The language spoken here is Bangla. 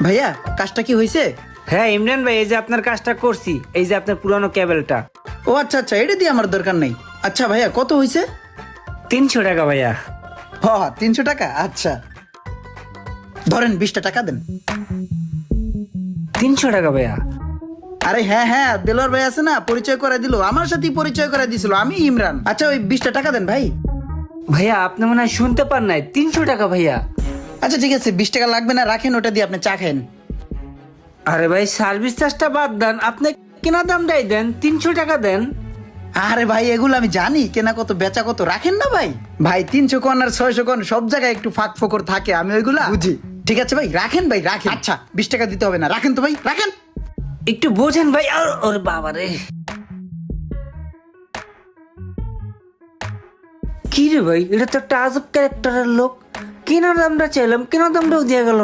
ভাইয়া কাজটা কি হয়েছে? হ্যাঁ ইমরান ভাই, এই যে আপনার কাজটা করছি, এই যে আপনার পুরানো কেবলটা। ও আচ্ছা আচ্ছা, এটা দিয়ে আমার দরকার নেই। আচ্ছা ভাইয়া কত হয়েছে? 300 টাকা ভাইয়া। হ 300 টাকা। আচ্ছা ধরেন 20টা টাকা দেন। 300 টাকা ভাইয়া? আরে হ্যাঁ হ্যাঁ, দেলোয়ার ভাই আছে না, পরিচয় করে দিল, আমার সাথেই পরিচয় করে দিছিল, আমি ইমরান। আচ্ছা ওই 20টা টাকা দেন ভাই। ভাইয়া আপনি মনে হয় শুনতে পান নাই, 300 টাকা ভাইয়া। আচ্ছা ঠিক আছে, 20 টাকা লাগবে না, রাখেন, ওটা দিয়ে আপনি চা খান। আরে ভাই সার্ভিস চার্জটা বাদ দেন, আপনি কেনা দামটাই দেন, 300 টাকা দেন। আরে ভাই এগুলো আমি জানি, কেনা কত বেচা কত, রাখেন না ভাই। ভাই 300 কোন আর 600 কোন সব জায়গায় একটু ফাঁক ফোকর থাকে, আমি ওইগুলা বুঝি। ঠিক আছে ভাই রাখেন, ভাই রাখেন। আচ্ছা 20 টাকা দিতে হবে না, রাখেন তো ভাই, রাখেন। একটু বোঝেন ভাই। ওরে বাবা রে, কি রে ভাই, এটা তো একটা আজব ক্যারেক্টারের লোক। কেনার দামটা চাইলাম, কেনার দামটাও দিয়ে গেল।